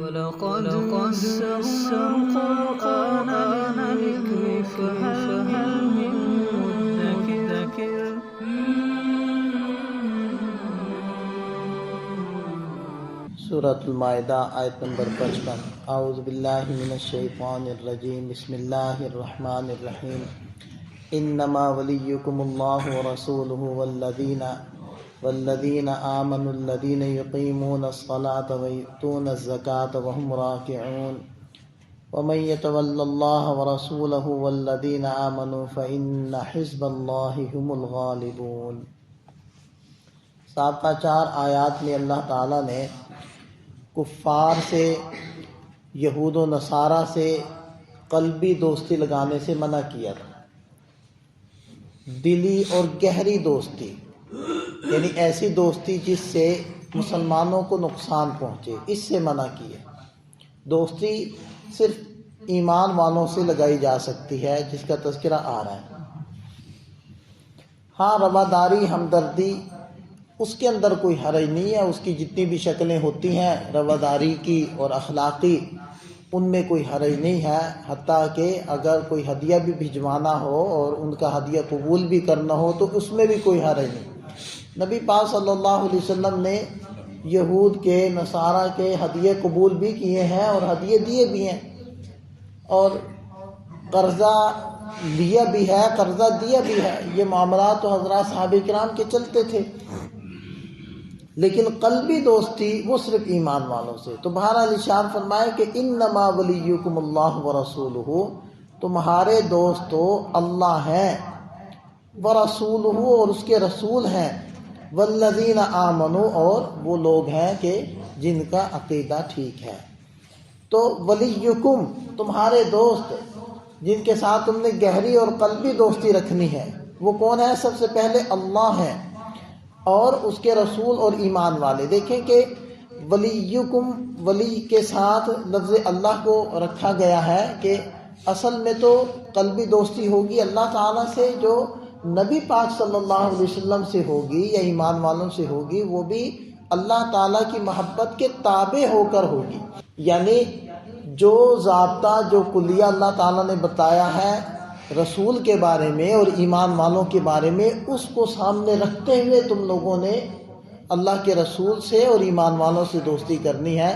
وَلَقَدْ يَسَّرْنَا الْقُرْآنَ لِلذِّكْرِ فَهَلْ مِن مُّدَّكِرٍ سورۃ المائدہ آیت نمبر 55۔ اعوذ باللہ من الشیطان الرجیم، بسم اللہ الرحمن الرحیم۔ انما ولیکم اللہ ورسولہ والذین آمنوا الذین یقیمون الصلاة ویؤتون الزکاة وهم راکعون ومن یتول اللہ ورسولہ والذین آمنوا فإن حزب اللہ هم الغالبون۔ سابقہ 4 آیات میں اللہ تعالیٰ نے کفار سے، یہود و نصارہ سے قلبی دوستی لگانے سے منع کیا تھا۔ دلی اور گہری دوستی، یعنی ایسی دوستی جس سے مسلمانوں کو نقصان پہنچے، اس سے منع کیا۔ دوستی صرف ایمان والوں سے لگائی جا سکتی ہے، جس کا تذکرہ آ رہا ہے۔ ہاں، رواداری، ہمدردی، اس کے اندر کوئی حرج نہیں ہے، اس کی جتنی بھی شکلیں ہوتی ہیں رواداری کی اور اخلاقی، ان میں کوئی حرج نہیں ہے۔ حتیٰ کہ اگر کوئی ہدیہ بھی بھجوانا ہو اور ان کا ہدیہ قبول بھی کرنا ہو تو اس میں بھی کوئی حرج نہیں۔ نبی پاک صلی اللہ علیہ وسلم نے یہود کے، نصارہ کے ہدیے قبول بھی کیے ہیں اور ہدیے دیے بھی ہیں، اور قرضہ لیا بھی ہے، قرضہ دیا بھی ہے۔ یہ معاملات تو حضرات صحابہ کرام کے چلتے تھے، لیکن قلبی دوستی وہ صرف ایمان والوں سے۔ تو بہرحال ارشاد فرمائے کہ انما ولیکم اللہ ورسولہ، تمہارے دوست تو اللہ ہیں، ورسولہ، اور اس کے رسول ہیں، والذین آمنوا، اور وہ لوگ ہیں کہ جن کا عقیدہ ٹھیک ہے۔ تو ولیکم، تمہارے دوست جن کے ساتھ تم نے گہری اور قلبی دوستی رکھنی ہے، وہ کون ہے؟ سب سے پہلے اللہ ہیں اور اس کے رسول اور ایمان والے۔ دیکھیں کہ ولیکم، ولی کے ساتھ لفظ اللہ کو رکھا گیا ہے کہ اصل میں تو قلبی دوستی ہوگی اللہ تعالیٰ سے، جو نبی پاک صلی اللہ علیہ وسلم سے ہوگی یا ایمان والوں سے ہوگی، وہ بھی اللہ تعالیٰ کی محبت کے تابع ہو کر ہوگی۔ یعنی جو ضابطہ، جو کلیہ اللہ تعالیٰ نے بتایا ہے رسول کے بارے میں اور ایمان والوں کے بارے میں، اس کو سامنے رکھتے ہوئے تم لوگوں نے اللہ کے رسول سے اور ایمان والوں سے دوستی کرنی ہے۔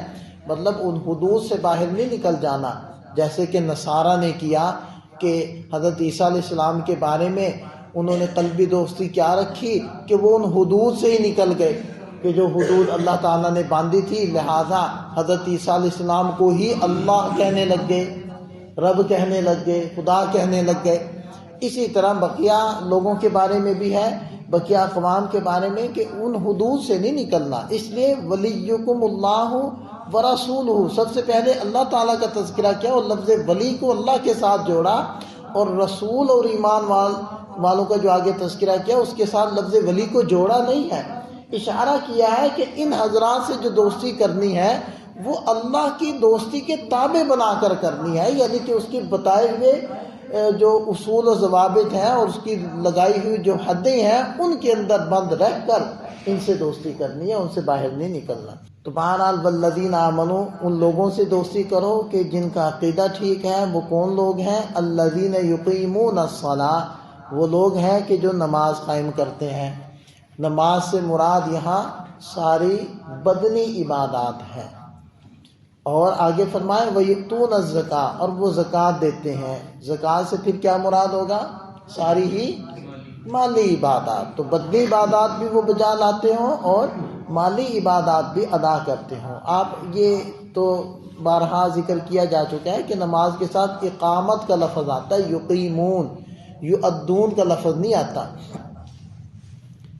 مطلب ان حدود سے باہر نہیں نکل جانا، جیسے کہ نصارہ نے کیا کہ حضرت عیسیٰ علیہ السلام کے بارے میں انہوں نے قلبی دوستی کیا رکھی کہ وہ ان حدود سے ہی نکل گئے، کہ جو حدود اللہ تعالیٰ نے باندھی تھی، لہٰذا حضرت عیسیٰ علیہ السلام کو ہی اللہ کہنے لگ گئے، رب کہنے لگ گئے، خدا کہنے لگ گئے۔ اسی طرح بقیہ لوگوں کے بارے میں بھی ہے، بقیہ اقوام کے بارے میں، کہ ان حدود سے نہیں نکلنا۔ اس لیے ولیکم اللہ ورسولہ، سب سے پہلے اللہ تعالیٰ کا تذکرہ کیا اور لفظ ولی کو اللہ کے ساتھ جوڑا، اور رسول اور ایمان والوں کا جو آگے تذکرہ کیا اس کے ساتھ لفظ ولی کو جوڑا نہیں ہے۔ اشارہ کیا ہے کہ ان حضرات سے جو دوستی کرنی ہے وہ اللہ کی دوستی کے تابع بنا کر کرنی ہے، یعنی کہ اس کے بتائے ہوئے جو اصول و ضوابط ہیں اور اس کی لگائی ہوئی جو حدیں ہیں ان کے اندر بند رہ کر ان سے دوستی کرنی ہے، ان سے باہر نہیں نکلنا۔ تو بہرحال والذین آمنوا، ان لوگوں سے دوستی کرو کہ جن کا عقیدہ ٹھیک ہے۔ وہ کون لوگ ہیں؟ الذین یقیمون الصلاۃ، وہ لوگ ہیں کہ جو نماز قائم کرتے ہیں۔ نماز سے مراد یہاں ساری بدنی عبادات ہیں۔ اور آگے فرمائے وَيُؤْتُونَ الزَّكَاةَ، اور وہ زکوٰۃ دیتے ہیں۔ زکوٰۃ سے پھر کیا مراد ہوگا؟ ساری ہی مالی عبادات۔ تو بدنی عبادات بھی وہ بجا لاتے ہوں اور مالی عبادات بھی ادا کرتے ہوں۔ آپ یہ تو بارہا ذکر کیا جا چکا ہے کہ نماز کے ساتھ اقامت کا لفظ آتا ہے، یقیمون، یؤدون کا لفظ نہیں آتا۔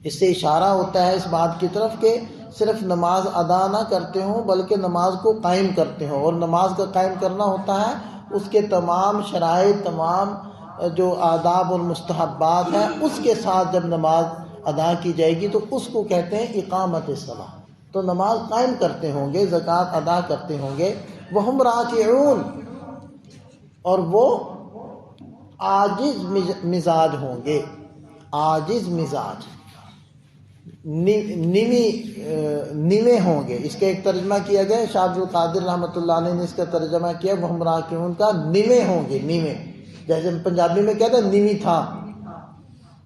اس سے اشارہ ہوتا ہے اس بات کی طرف کہ صرف نماز ادا نہ کرتے ہوں بلکہ نماز کو قائم کرتے ہوں، اور نماز کا قائم کرنا ہوتا ہے اس کے تمام شرائط، تمام جو آداب اور مستحبات ہیں اس کے ساتھ جب نماز ادا کی جائے گی تو اس کو کہتے ہیں اقامت صلاۃ۔ تو نماز قائم کرتے ہوں گے، زکوٰۃ ادا کرتے ہوں گے، وہم راکعون، اور وہ عاجز مزاج ہوں گے۔ عاجز مزاج، نیوے ہوں گے. اس کا ایک ترجمہ کیا گیا شاہ عبد القادر رحمۃ اللہ علیہ نے اس کا ترجمہ کیا وہم راکعون کا نیوے ہوں گے. نیوے جیسے پنجابی میں کہتے ہیں نیوی تھا،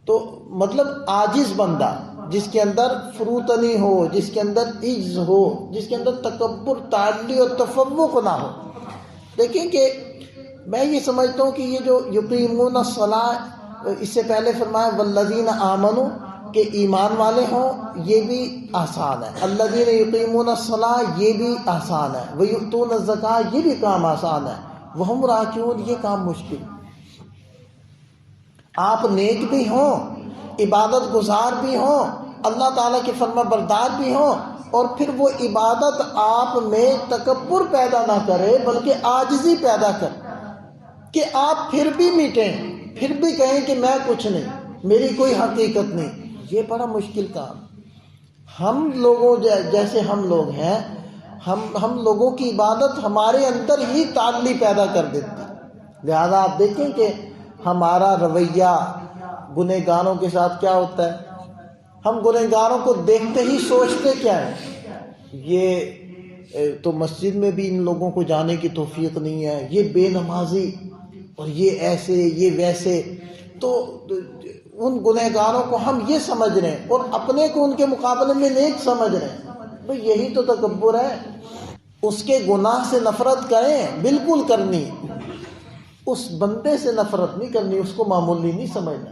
تو مطلب عاجز بندہ جس کے اندر فروتنی ہو، جس کے اندر عجز ہو، جس کے اندر تکبر، تعلی اور تفوق نہ ہو. دیکھیں کہ میں یہ سمجھتا ہوں کہ یہ جو یقیمون الصلاۃ، اس سے پہلے فرمایا والذین آمنوا کہ ایمان والے ہوں، یہ بھی آسان ہے. الذین یقیمون الصلاۃ یہ بھی آسان ہے. ویؤتون الزکاۃ یہ بھی کام آسان ہے. وہم راکعون یہ کام مشکل. آپ نیک بھی ہوں، عبادت گزار بھی ہوں، اللہ تعالیٰ کے فرما بردار بھی ہوں، اور پھر وہ عبادت آپ میں تکبر پیدا نہ کرے بلکہ عاجزی پیدا کرے کہ آپ پھر بھی مٹیں، پھر بھی کہیں کہ میں کچھ نہیں، میری کوئی حقیقت نہیں. یہ بڑا مشکل کام. ہم لوگوں جیسے ہم لوگ ہیں، ہم لوگوں کی عبادت ہمارے اندر ہی تعلی پیدا کر دیتی. لہذا آپ دیکھیں کہ ہمارا رویہ گنہگاروں کے ساتھ کیا ہوتا ہے. ہم گنہگاروں کو دیکھتے ہی سوچتے کیا ہے، یہ تو مسجد میں بھی ان لوگوں کو جانے کی توفیق نہیں ہے، یہ بے نمازی اور یہ ایسے یہ ویسے. تو ان گنہگاروں کو ہم یہ سمجھ رہے ہیں اور اپنے کو ان کے مقابلے میں نیک سمجھ رہے ہیں. بھئی یہی تو تکبر ہے. اس کے گناہ سے نفرت کریں، بالکل کرنی، اس بندے سے نفرت نہیں کرنی، اس کو معمولی نہیں سمجھنا.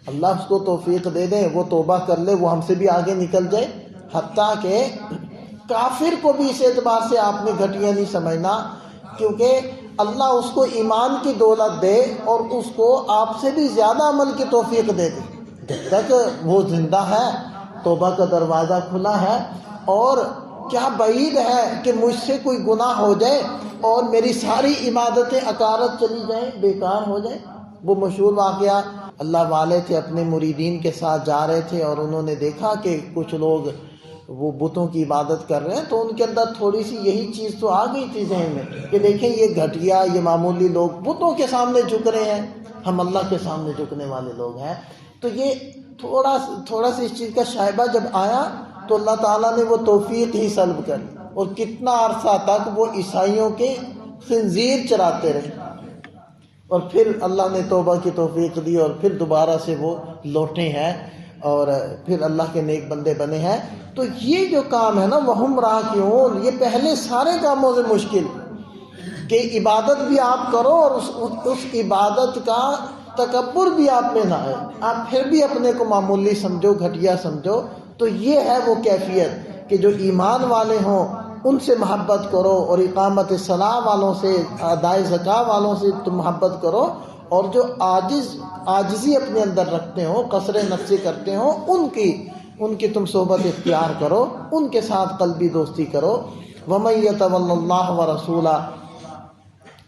اللہ اس کو توفیق دے دیں، وہ توبہ کر لے، وہ ہم سے بھی آگے نکل جائے. حتیٰ کہ کافر کو بھی اس اعتبار سے آپ نے گھٹیا نہیں سمجھنا، کیونکہ اللہ اس کو ایمان کی دولت دے اور اس کو آپ سے بھی زیادہ عمل کی توفیق دے دے. جب تک وہ زندہ ہے توبہ کا دروازہ کھلا ہے. اور کیا بعید ہے کہ مجھ سے کوئی گناہ ہو جائے اور میری ساری عبادتیں اکارت چلی جائیں، بیکار ہو جائیں. وہ مشہور واقعہ، اللہ والے تھے اپنے مریدین کے ساتھ جا رہے تھے اور انہوں نے دیکھا کہ کچھ لوگ وہ بتوں کی عبادت کر رہے ہیں، تو ان کے اندر تھوڑی سی یہی چیز تو آ گئی تھی ذہن میں کہ دیکھیں یہ گھٹیا، یہ معمولی لوگ بتوں کے سامنے جھک رہے ہیں، ہم اللہ کے سامنے جھکنے والے لوگ ہیں. تو یہ تھوڑا سا اس چیز کا شائبہ جب آیا تو اللہ تعالیٰ نے وہ توفیق ہی سلب کر، اور کتنا عرصہ تک وہ عیسائیوں کے خنزیر چراتے رہے، اور پھر اللہ نے توبہ کی توفیق دی اور پھر دوبارہ سے وہ لوٹے ہیں اور پھر اللہ کے نیک بندے بنے ہیں. تو یہ جو کام ہے نا وہم راکعون، یہ پہلے سارے کاموں سے مشکل کہ عبادت بھی آپ کرو اور اس عبادت کا تکبر بھی آپ میں نہ آئے، آپ پھر بھی اپنے کو معمولی سمجھو، گھٹیا سمجھو. تو یہ ہے وہ کیفیت کہ جو ایمان والے ہوں ان سے محبت کرو، اور اقامت صلاح والوں سے، ادائے زکوٰۃ والوں سے تم محبت کرو، اور جو عاجزی اپنے اندر رکھتے ہوں، قصر نفسی کرتے ہوں، ان کی تم صحبت اختیار کرو، ان کے ساتھ قلبی دوستی کرو. وَمَن يَتَوَلَّ اللَّهَ وَرَسُولَهُ،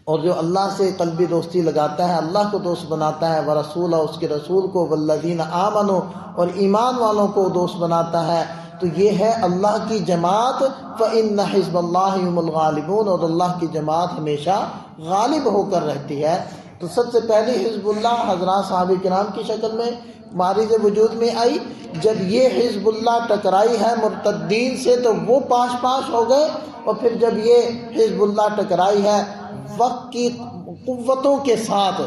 اور جو اللہ سے قلبی دوستی لگاتا ہے، اللہ کو دوست بناتا ہے، ورسولہ اس کے رسول کو، والذین آمنوا اور ایمان والوں کو دوست بناتا ہے، تو یہ ہے اللہ کی جماعت. فإن حزب اللہ هم الغالبون، اور اللہ کی جماعت ہمیشہ غالب ہو کر رہتی ہے. تو سب سے پہلی حزب اللہ حضرات صحابہ کرام کی شکل میں معرض وجود میں آئی. جب یہ حزب اللہ ٹکرائی ہے مرتدین سے تو وہ پاش ہو گئے، اور پھر جب یہ حزب اللہ ٹکرائی ہے وقت کی قوتوں کے ساتھ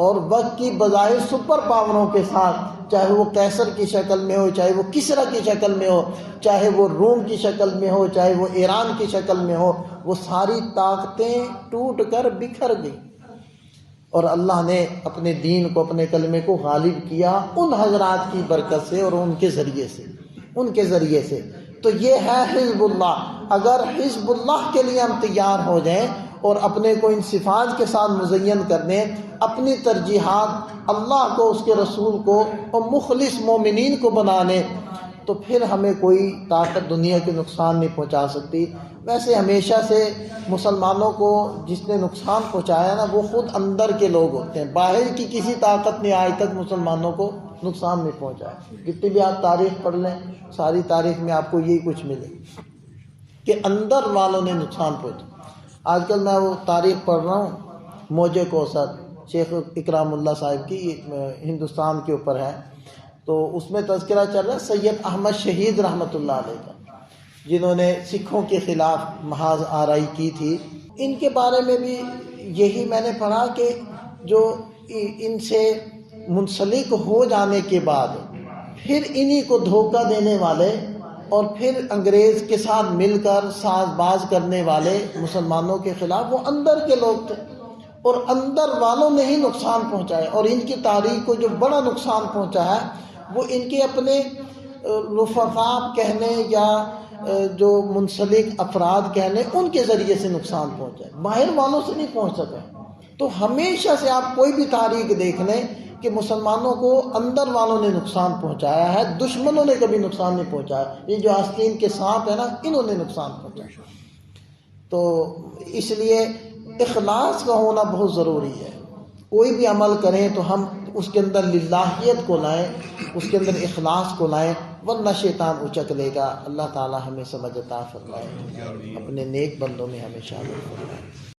اور وقت کی بظاہر سپر پاوروں کے ساتھ، چاہے وہ قیصر کی شکل میں ہو، چاہے وہ کسریٰ کی شکل میں ہو، چاہے وہ روم کی شکل میں ہو، چاہے وہ ایران کی شکل میں ہو، وہ ساری طاقتیں ٹوٹ کر بکھر گئی، اور اللہ نے اپنے دین کو، اپنے کلمے کو غالب کیا ان حضرات کی برکت سے اور ان کے ذریعے سے. تو یہ ہے حزب اللہ. اگر حزب اللہ کے لیے ہم تیار ہو جائیں اور اپنے کو ان صفات کے ساتھ مزین کر دیں، اپنی ترجیحات اللہ کو، اس کے رسول کو اور مخلص مومنین کو بنا لیں، تو پھر ہمیں کوئی طاقت دنیا کے نقصان نہیں پہنچا سکتی. ویسے ہمیشہ سے مسلمانوں کو جس نے نقصان پہنچایا نا وہ خود اندر کے لوگ ہوتے ہیں، باہر کی کسی طاقت نے آج تک مسلمانوں کو نقصان نہیں پہنچایا. جتنی بھی آپ تاریخ پڑھ لیں، ساری تاریخ میں آپ کو یہی کچھ ملے کہ اندر والوں نے نقصان پہنچایا. آج کل میں وہ تاریخ پڑھ رہا ہوں، موج کوثر شیخ اکرام اللہ صاحب کی، ہندوستان کے اوپر ہے. تو اس میں تذکرہ چل رہا ہے سید احمد شہید رحمۃ اللہ علیہ کا، جنہوں نے سکھوں کے خلاف محاذ آرائی کی تھی. ان کے بارے میں بھی یہی میں نے پڑھا کہ جو ان سے منسلک ہو جانے کے بعد پھر انہی کو دھوکہ دینے والے اور پھر انگریز کے ساتھ مل کر ساز باز کرنے والے مسلمانوں کے خلاف وہ اندر کے لوگ تھے، اور اندر والوں نے ہی نقصان پہنچایا. اور ان کی تاریخ کو جو بڑا نقصان پہنچا ہے وہ ان کے اپنے رفقاء کہنے یا جو منسلک افراد کہنے ان کے ذریعے سے نقصان پہنچا ہے، باہر والوں سے نہیں پہنچ سکا. تو ہمیشہ سے آپ کوئی بھی تاریخ دیکھ لیں کہ مسلمانوں کو اندر والوں نے نقصان پہنچایا ہے، دشمنوں نے کبھی نقصان نہیں پہنچایا. یہ جو آستین کے سانپ ہے نا، انہوں نے نقصان پہنچایا. تو اس لیے اخلاص کا ہونا بہت ضروری ہے. کوئی بھی عمل کریں تو ہم اس کے اندر للہیت کو لائیں، اس کے اندر اخلاص کو لائیں، ورنہ شیطان اچک لے گا. اللہ تعالی ہمیں سمجھ عطا فرمائے، اپنے نیک بندوں میں ہمیں شامل فرمائے.